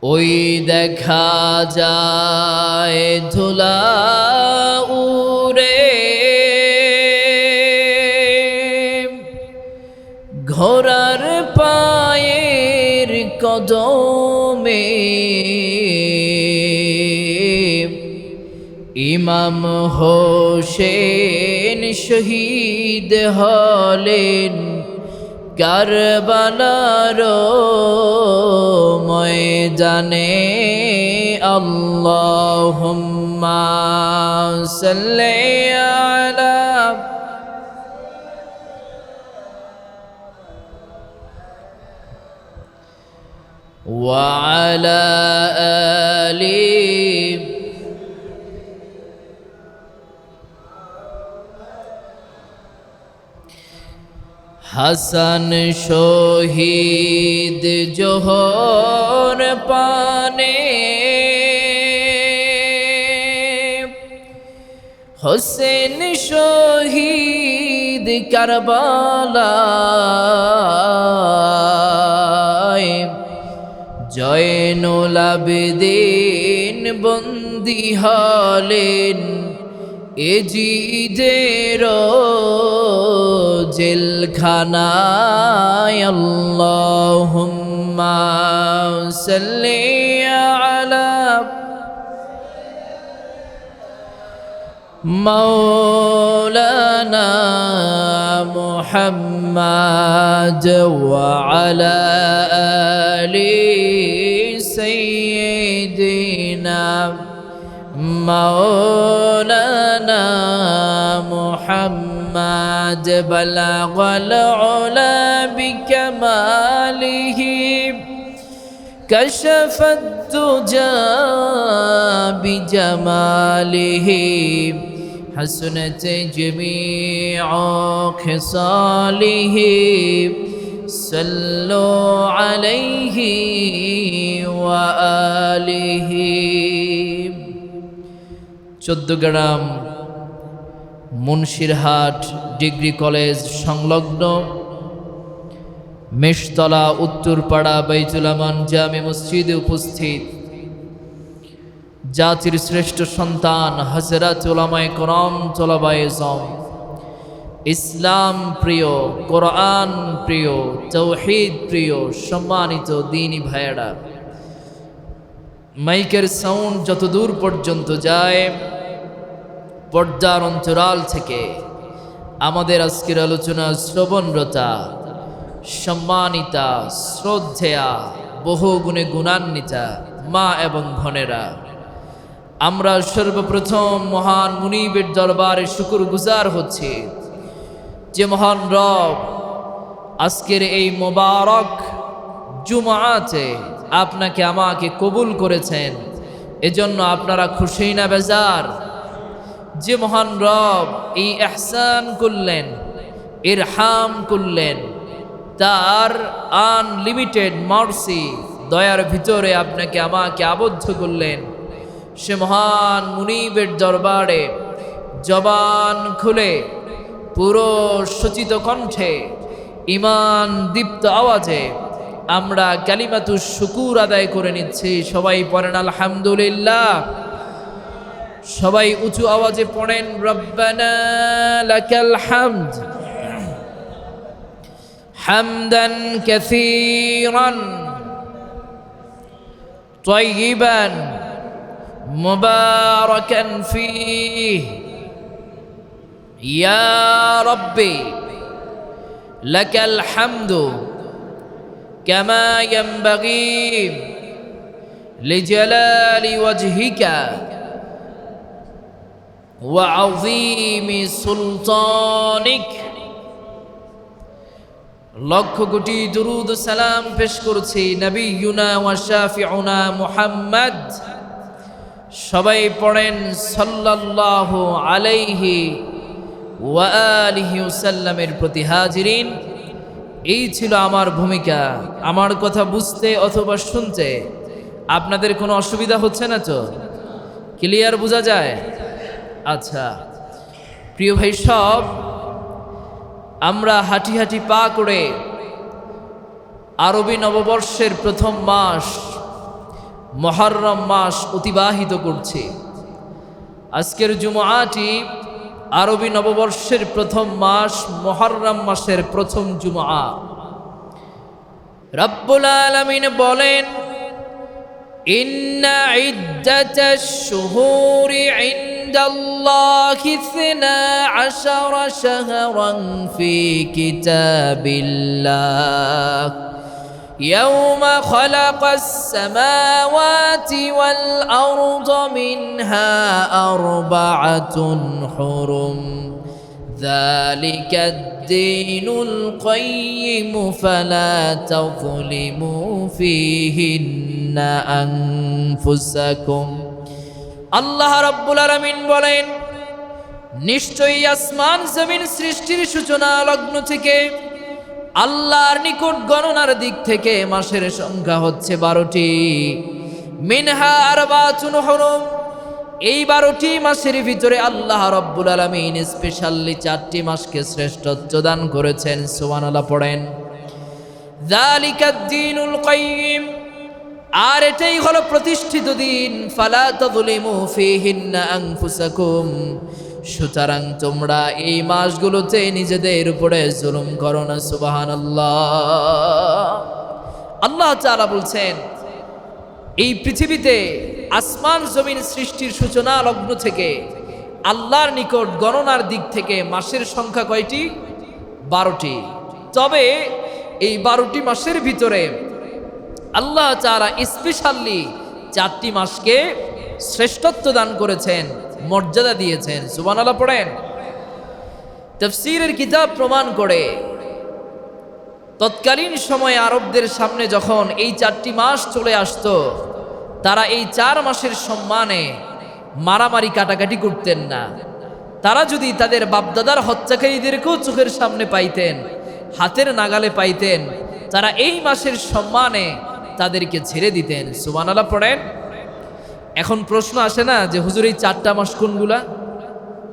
ওই দেখা যায় ধুলা উড়ে ঘোড়ার পায়ের কদমে, ইমাম হোসেন শহীদ হলেন কারবালার ময়দানে। আল্লাহুম্মা সাল্লি আলা ওয়া আলা আলি হাসান শহীদ জোহর পানে, হোসেন শহীদ কারবালায়, জয়নুল আবেদিন বন্দী হলেন এজিদের জেলখানায়। আল্লাহুম্মা সাল্লি আলা মাওলানা মুহাম্মাদ ওয়া আলা আলি সাইয়্যিদিনা মাওলানা মুহাম্মাদ বালাগাল উলা বিকামালিহি কাশাফাদ দুজা বিজামালিহি হাসনাত জামিউ খিসালিহি সাল্লু আলাইহি ওয়া আলিহি। চৌদ্দগ্রাম মুন্সিরহাট ডিগ্রি কলেজ সংলগ্ন মেষতলা উত্তরপাড়া বাইতুল আমান জামে মসজিদে উপস্থিত জাতির শ্রেষ্ঠ সন্তান হযরত উলামায়ে কেরাম তোলাবায়ে ইলম, ইসলাম প্রিয়, কোরআন প্রিয়, তাওহীদ প্রিয় সম্মানিত দ্বীনি ভাইয়েরা, মাইকের সাউন্ড যত দূর পর্যন্ত যায়, পর্দার অন্তরাল থেকে আমাদের আজকের আলোচনা শ্রবণরতা সম্মানিতা শ্রদ্ধেয়া বহু গুণে গুণান্বিতা মা এবং বোনেরা, আমরা সর্বপ্রথম মহান মুনিবের দরবারে শুকরগুজার হচ্ছি যে মহান রব আজকের এই মোবারক জুমআতে আপনাকে আমাকে কবুল করেছেন। এজন্য আপনারা খুশি না বেজার? যে মহান রব এই ইহসান করলেন, ইরহাম করলেন, তার আনলিমিটেড মার্সি দয়ার ভিতরে আপনাকে আমাকে আবদ্ধ করলেন, সে মহান মুনিবের দরবারে জবান খুলে পুরো সচিত কণ্ঠে ঈমান দীপ্ত আওয়াজে আমরা কালিমাতুশ শুকুর আদায় করে নিচ্ছি। সবাই পড়েন আলহামদুলিল্লাহ। সবাই উঁচু আওয়াজে পড়েন রব্বানা লাকাল হামদ হামদান কাসীরান তাইয়িবান মুবারাকান ফীহি ইয়া রাব্বি লাকাল হামদু কামা ইয়ানবাগি লিজালালি ওয়াজহিকা ওয়া আযীমি সুলতানিক। লক্ষ কোটি দুরুদ সালাম পেশ করছি নবিয়ুনা ওয়া শাফিউনা মুহাম্মদ। সবাই পড়েন সাল্লাল্লাহু আলাইহি ওয়া আলিহি ওয়াসাল্লামের প্রতি। হাজিরিন, এই ছিল আমার ভূমিকা। আমার কথা বুঝতে অথবা শুনতে আপনাদের কোনো অসুবিধা হচ্ছে না তো? ক্লিয়ার বোঝা যায়? আচ্ছা প্রিয় ভাই সব, আমরা হাঁটি হাঁটি পা করে আরবি নববর্ষের প্রথম মাস মুহররম মাস অতিবাহিত করছে। আজকের জুমআটি আরবি নববর্ষের প্রথম মাস মুহররম মাসের প্রথম জুমআ। রব্বুল আলামিন বলেন, ইন্না ইদ্দাতাশ শুহুরি ইনদাল্লাহি 12 শাহরান ফি কিতাবিল্লাহ ইয়াওমা খালাকাস সামাওয়াতি ওয়াল আরদা মিনহা আরবাআতুন হুরুম ذلك الدين القيم فلا تظلموا فيهن أنفسكم। আল্লাহ রাব্বুল আলামিন বলেন, নিশ্চয়ই আসমান জমিন সৃষ্টির সূচনা লগ্ন থেকে আল্লাহর নিকট গণনার দিক থেকে মাসের সংখ্যা হচ্ছে 12টি। মিনহা আরবাতুন হুরুম, এই 12টি মাসের ভিতরে আল্লাহ রাব্বুল আলামিন স্পেশালি 4টি মাসকে শ্রেষ্ঠত্ব দান করেছেন। সুবহানাল্লাহ পড়েন। যালিকাদ দীনুল কাইয়্যিম, আর এটাই হলো প্রতিষ্ঠিত দিন। ফালা তাযলিমু ফীহিন্না আনফুসাকুম, সুতরাং তোমরা এই মাসগুলোতে নিজেদের উপরে জুলুম করো না। সুবহানাল্লাহ। আল্লাহ তাআলা বলছেন, এই পৃথিবীতে আসমান জমিন সৃষ্টির সূচনা লগ্ন থেকে আল্লাহর নিকট গণনার দিক থেকে মাসের সংখ্যা কয়টি? 12টি। তবে এই 12টি মাসের ভিতরে আল্লাহ তাআলা স্পেশালি 4টি মাসকে শ্রেষ্ঠত্ব দান করেছেন, মর্যাদা দিয়েছেন। সুবহানাল্লাহ পড়েন। তাফসীরের কিতাব প্রমাণ করে, তৎকালীন সময়ে আরবদের সামনে যখন এই 4টি মাস চলে আসতো, তারা এই 4 মাসের সম্মানে মারামারি কাটাকাটি করতেন না। তারা যদি তাদের বাপদাদার হত্যাকারীদেরকেও চোখের সামনে পাইতেন, হাতের নাগালে পাইতেন, তারা এই মাসের সম্মানে তাদেরকে ছেড়ে দিতেন। সুবহানাল্লাহ পড়েন। এখন প্রশ্ন আসে না যে হুজুর এই 4টা মাস কোনগুলা?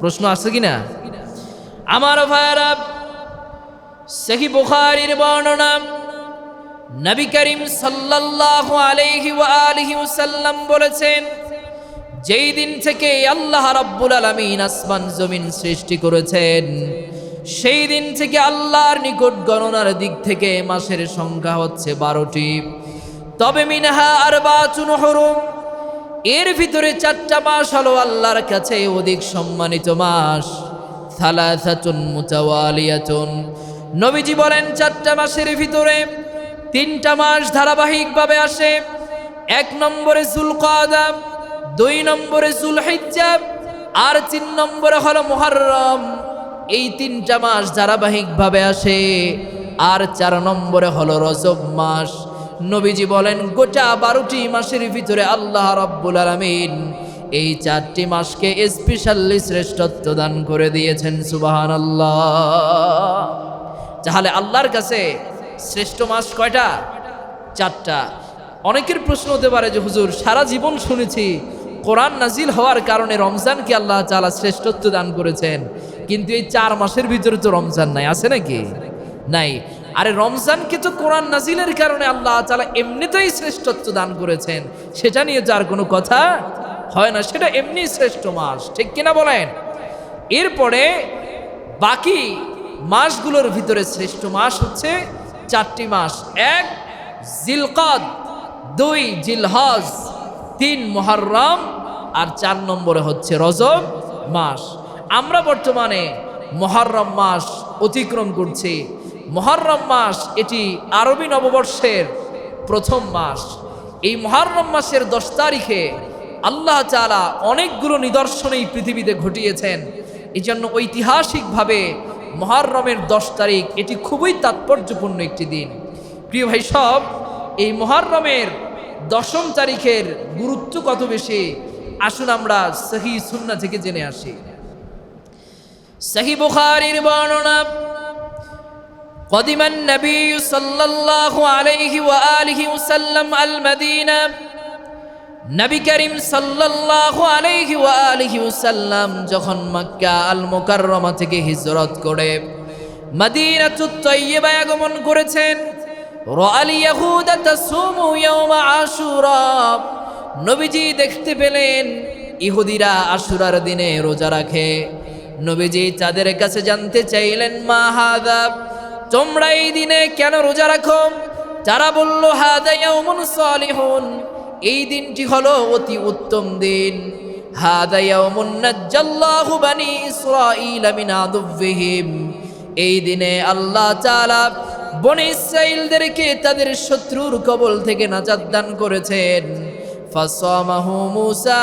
প্রশ্ন আসে কিনা? আমার ভাইরা, সহিহ বুখারীর বর্ণনা, নবী করিম সাল্লাল্লাহু আলাইহি ওয়া আলিহি ওয়াসাল্লাম বলেছেন, যেই দিন থেকে আল্লাহ রাব্বুল আলামিন আসমান জমিন সৃষ্টি করেছেন, সেই দিন থেকে আল্লাহর নিকট গণনার দিক থেকে মাসের সংখ্যা হচ্ছে 12টি। তবে মিনহা আরবাতুন হুরুম, এর ভিতরে 4টা মাস হলো আল্লাহর কাছে অধিক সম্মানিত মাস। সালাসাতুন মুতাওয়ালিয়াতুন, নবীজি বলেন 4টা মাসের ভিতরে 3টা মাস ধারাবাহিকভাবে আসে। 1 নম্বরে যুলকাদা, 2 নম্বরে যুলহিজ্জা, আর 3 নম্বরে হলো মুহররম। এই 3টা মাস ধারাবাহিকভাবে আসে। আর 4 নম্বরে হলো রজব মাস। নবীজি বলেন, গোটা 12টি মাসের ভিতরে আল্লাহ রাব্বুল আলামিন এই 4টি মাসকে স্পেশালি শ্রেষ্ঠত্ব দান করে দিয়েছেন। সুবহানাল্লাহ। তাহলে আল্লাহর কাছে শ্রেষ্ঠ মাস কয়টা? 4টা। অনেকের প্রশ্ন হতে পারে যে হুজুর, সারা জীবন শুনেছি কোরআন নাজিল হওয়ার কারণে রমজানকে আল্লাহ তাআলা শ্রেষ্ঠত্ব দান করেছেন, কিন্তু এই 4 মাসের ভিতরে তো রমজান নাই, আছে নাকি? নাই। আরে রমজানকে তো কোরআন নাজিলের কারণে আল্লাহ তাআলা এমনিতেই শ্রেষ্ঠত্ব দান করেছেন, সেটা নিয়ে তো আর কোনো কথা হয় না, সেটা এমনি শ্রেষ্ঠ মাস, ঠিক কিনা বলেন? এরপরে বাকি মাসগুলোর ভিতরে শ্রেষ্ঠ মাস হচ্ছে 4টি মাস। 1 জিলকাদ, 2 জিলহজ, 3 মুহররম, আর 4 নম্বরে হচ্ছে রজব মাস। আমরা বর্তমানে মুহররম মাস অতিক্রম করছি। মুহররম মাস এটি আরবি নববর্ষের প্রথম মাস। এই মুহররম মাসের 10 তারিখে আল্লাহ তাআলা অনেকগুলো নিদর্শন এই পৃথিবীতে ঘটিয়েছেন। এই জন্য ঐতিহাসিকভাবে মুহররমের 10 তারিখ এটি খুবই তাৎপর্যপূর্ণ একটি দিন। প্রিয় ভাই সব, এই মুহররমের 10ম তারিখের গুরুত্ব কত বেশি, আসুন আমরা সহিহ সুন্নাহ থেকে জেনে আসি। সহিহ বুখারীর বর্ণনা, قدم النبي صلى الله عليه وآله وسلم المدينة, নবী করিম সাল্লাল্লাহু আলাইহি ওয়া আলিহি ওয়াসাল্লাম যখন মক্কা আল মুকাররমা থেকে হিজরত করে মদিনাতুত তাইয়্যিবায় আগমন করেছেন, রাআল ইয়াহুদা তাসুমু ইয়াওমা আশুরা, নবীজি দেখতে পেলেন ইহুদিরা আশুরার দিনে রোজা রাখে। নবীজি তাদের কাছে জানতে চাইলেন, মা হাদা, তোমরা এই দিনে কেন রোজা রাখো? তারা বলল, হাদা ইয়াউমুন সালিহুন, এই দিনটি হলো অতি উত্তম দিন। হাদা ইয়াউমুন নাজ্জাল্লাহু বানি ইসরাঈলা মিন আদুওয়িহিম, এই দিনে আল্লাহ তাআলা বনি ইসরাঈলদেরকে তাদের শত্রুর কবল থেকে নাজাত দান করেছেন। ফাসামাহু মূসা,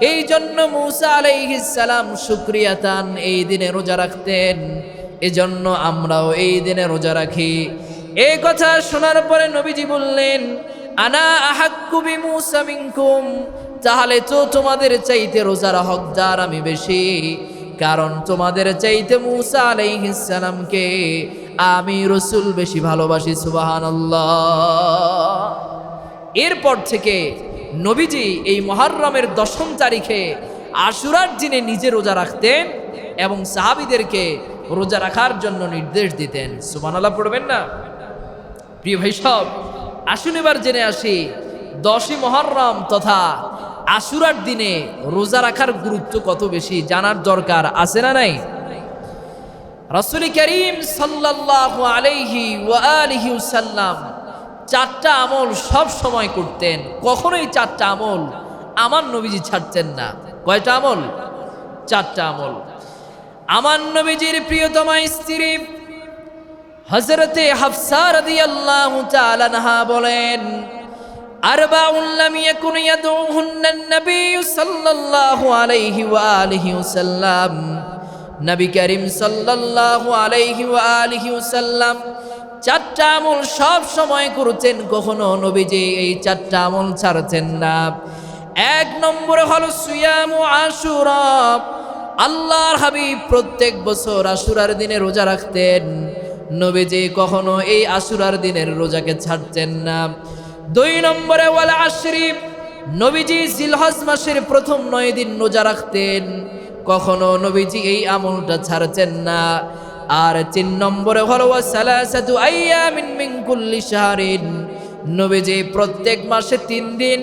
এই জন্য মূসা আলাইহিস সালাম শুকরিয়াতান এই দিনে রোজা রাখতেন। এজন্য আমরাও এই দিনে রোজা রাখি। এই কথা শোনার পরে নবীজি বললেন, আনা আহাক্কু বিমূসা মিনকুম, তাহলে তো তোমাদের চাইতে রোজার হকদার আমি বেশি, কারণ তোমাদের চাইতে মূসা আলাইহিস সালামকে আমি রাসূল বেশি ভালোবাসি। সুবহানাল্লাহ। এরপর থেকে নবীজি এই মুহররমের 10ম তারিখে আশুরার দিনে নিজে রোজা রাখতেন এবং সাহাবীদেরকে রোজা রাখার জন্য নির্দেশ দিতেন। সুবহানাল্লাহ পড়বেন না? প্রিয় ভাই সব, আসুন এবার জেনে আসি 10ই মুহররম তথা আশুরার দিনে রোজা রাখার গুরুত্ব কত বেশি জানার দরকার আছে না নাই? রাসূল করিম সাল্লাল্লাহু আলাইহি ওয়া আলিহি ওয়াসাল্লাম 4টা আমল সব সময় করতেন, কখনোই 4টা আমল আমার নবীজি ছাড়তেন না। কয়টা আমল? 4টা আমল। আমার নবীজির প্রিয়তমা স্ত্রী হযরতে হাফসা রাদিয়াল্লাহু তাআলা আনহা বলেন, আরবাউন লাম ইয়াকুন ইয়াদউহুন্না নবী সাল্লাল্লাহু আলাইহি ওয়া আলিহি ওয়াসাল্লাম, নবী করিম সাল্লাল্লাহু আলাইহি ওয়া আলিহি ওয়াসাল্লাম 4টা আমল সব সময় করতেন, কখনো নবীজি এই 4টা আমল ছাড়তেন না। 1 নম্বরে হলো সিয়ামু আশুরা, আল্লাহর হাবিব প্রত্যেক বছর আশুরার দিনে রোজা রাখতেন। নবীজি কখনো এই আশুরার দিনের রোজাকে ছাড়তেন না। 2 নম্বরে ওয়াল আশরি, নবীজি জিলহজ মাসের প্রথম 9 দিন রোজা রাখতেন, কখনো নবীজি এই আমলটা ছাড়তেন না। আর 3 নম্বরে হলো ওয়া সালাসাতু আইয়ামিন মিন কুল্লি শাহরিন, নবীজি প্রত্যেক মাসে 3 দিন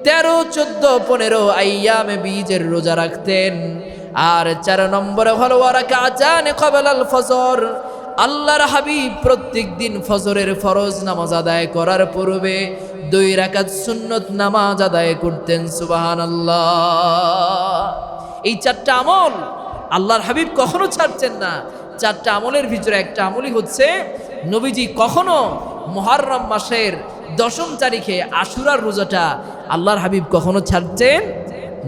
13, 14, 15 আইয়ামে বীজের রোজা রাখতেন। আর 4 নম্বরে হলো ওয়া রাকাতান ক্বাবলাল ফজর, আল্লাহর হাবিব প্রত্যেক দিন ফজরের ফরজ নামাজ আদায় করার পূর্বে 2 রাকাত সুন্নত নামাজ আদায় করতেন। সুবহানাল্লাহ। এই 4টা আমল আল্লাহর হাবিব কখনো ছাড়তেন না। 4টা আমলের ভিতরে একটা আমলই হচ্ছে নবীজি কখনো মুহররম মাসের 10ম তারিখে আশুরার রোজাটা আল্লাহর হাবিব কখনো ছাড়তেন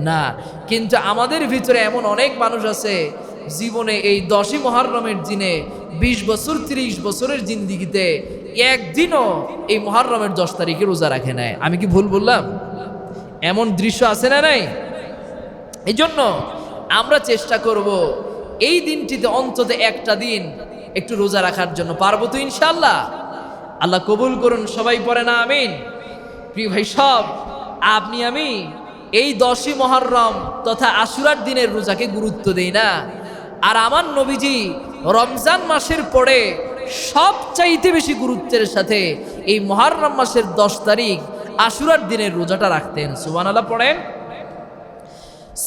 না। কিন্তু আমাদের ভিতরে এমন অনেক মানুষ আছে জীবনে এই 10ই মুহররমের দিনে 20 বছর 30 বছরের জিন্দিগিতে একদিনও এই মুহররমের 10 তারিখে রোজা রাখে নাই। আমি কি ভুল বললাম? এমন দৃশ্য আছে না নাই? এই জন্য আমরা চেষ্টা করব এই দিনটিতে অন্তত একটা দিন একটু রোজা রাখার জন্য। পারবো তো ইনশাআল্লাহ? আল্লাহ কবুল করুন। সবাই পড়ে না আমিন? প্রিয় ভাই সব, আপনি আমি এই 10ই মুহররম তথা আশুরার দিনের রোজাকে গুরুত্ব দেই না। আর আমার নবীজি রমজান মাসের পরে সবচাইতে বেশি গুরুত্বের সাথে এই মুহররম মাসের 10 তারিখ আশুরার দিনের রোজাটা রাখতেন। সুবহানাল্লাহ পড়েন।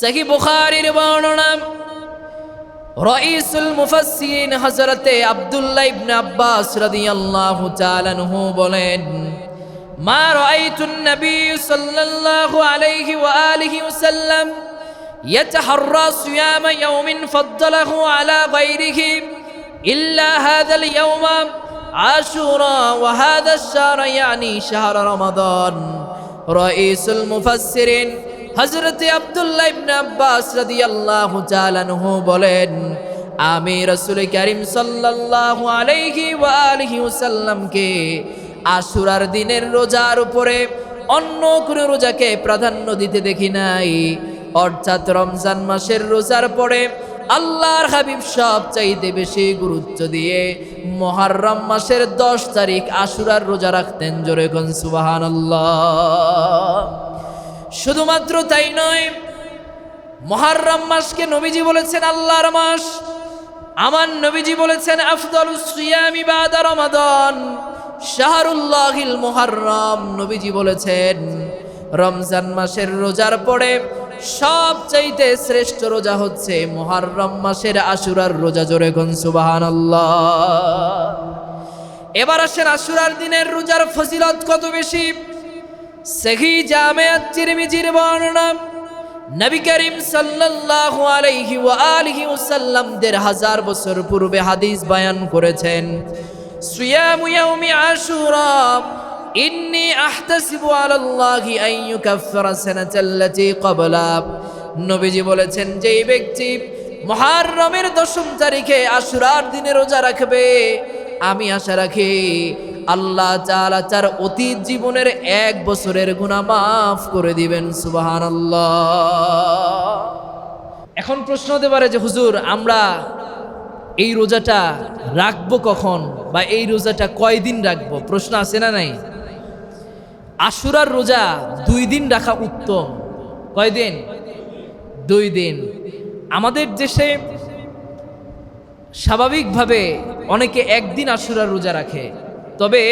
সহিহ বুখারীর বর্ণনা, রাইসুল মুফাসসিরিন হযরতে আব্দুল্লাহ ইবনে আব্বাস রাদিয়াল্লাহু তাআলা আনহু বলেন, মা রাআইতুন নবী সাল্লাল্লাহু আলাইহি ওয়া আলিহি ওয়াসাল্লাম ইয়াতাহাররা সিয়াম ইয়াউমিন ফাদ্দালাহু আলা গায়রিহি ইল্লা হাযাল ইয়াউম আশুরা ওয়া হাযা আশ-শাহর ইয়ানি শাহর রমাদান। রাইসুল মুফাসসিরিন হযরতে আব্দুল্লাহ ইবনে আব্বাস রাদিয়াল্লাহু তাআলা আনহু বলেন, আমি রাসূল করিম সাল্লাল্লাহু আলাইহি ওয়া আলিহি ওয়াসাল্লামকে আশুরার দিনের রোজার উপরে অন্য কোনো রোজাকে প্রাধান্য দিতে দেখি নাই। অর্থাৎ রমজান মাসের রোজার পরে আল্লাহর হাবিব সবচাইতে বেশি গুরুত্ব দিয়ে মুহররম মাসের 10 তারিখ আশুরার রোজা রাখতেন। জোরে কোন সুবহানাল্লাহ। শুধুমাত্র তাই নয়, মুহররম মাসকে নবীজি বলেছেন আল্লাহর মাস। আমার নবীজি বলেছেন আফদালুস সিয়ামি বাদা রমাদান, শাহরুল্লাহিল মুহাররম, নবীজি বলেছেন রমজান মাসের রোজার পরে সবচাইতে শ্রেষ্ঠ রোজা হচ্ছে মুহররম মাসের আশুরার রোজা। জোরে কোন সুবহানাল্লাহ। এবার আসেন আশুরার দিনের রোজার ফজিলত কত বেশি। সহিহ জামে আত-তিরমিজির বর্ণনা, নবী করিম সাল্লাল্লাহু আলাইহি ওয়া আলিহি ওয়াসাল্লাম ১৫০০ বছর পূর্বে হাদিস বয়ান করেছেন, সিয়ামু ইয়াউমি আশুরা ইন্নী আহতাসিবু আলাল্লাহি আন ইউকাফফিরা সানাতাল্লাতী ক্বাবলা। নবীজি বলেছেন, যেই ব্যক্তি মুহররমের ১০ম তারিখে আশুরার দিনে রোজা রাখবে, আমি আশা রাখি আল্লাহ তাআলা তার অতীত জীবনের ১ বছরের গুনাহ মাফ করে দিবেন। সুবহানাল্লাহ। এখন প্রশ্ন হতে পারে যে হুজুর, আমরা এই রোজাটা রাখবো কখন, বা এই রোজাটা কয়দিন রাখবো? প্রশ্ন আছে না নাই? আশুরার রোজা 2 দিন রাখা উত্তম। কয়দিন? 2 দিন। আমাদের দেশে স্বাভাবিকভাবে অনেকে 1 দিন আশুরার রোজা রাখে, তবে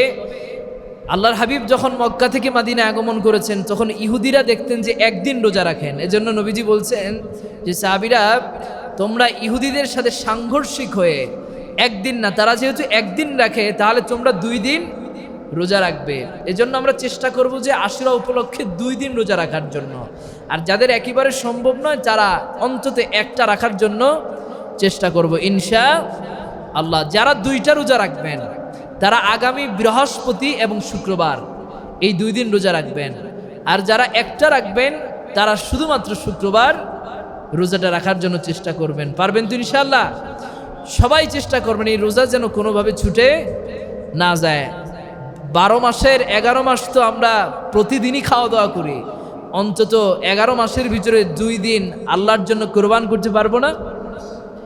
আল্লাহর হাবিব যখন মক্কা থেকে মদিনায় আগমন করেছেন তখন ইহুদিরা দেখতেন যে 1 দিন রোজা রাখেন। এজন্য নবীজি বলছেন যে সাহাবীরা, তোমরা ইহুদিদের সাথে সাংঘর্ষিক হয়ে 1 দিন না, তারা যেহেতু 1 দিন রাখে তাহলে তোমরা 2 দিন রোজা রাখবে। এজন্য আমরা চেষ্টা করব যে আশুরা উপলক্ষে 2 দিন রোজা রাখার জন্য, আর যাদের একেবারে সম্ভব নয় তারা অন্তত 1টা রাখার জন্য চেষ্টা করব ইনশাআল্লাহ। যারা 2টা রোজা রাখবেন তারা আগামী বৃহস্পতি এবং শুক্রবার এই 2 দিন রোজা রাখবেন, আর যারা 1টা রাখবেন তারা শুধুমাত্র শুক্রবার রোজাটা রাখার জন্য চেষ্টা করবেন। পারবেন তো ইনশাআল্লাহ? সবাই চেষ্টা করবেন এই রোজা যেন কোনোভাবে ছুটে না যায়। 12 মাসের 11 মাস তো আমরা প্রতিদিনই খাওয়া দাওয়া করি, অন্তত 11 মাসের ভিতরে 2 দিন আল্লাহর জন্য কোরবান করতে পারবো না?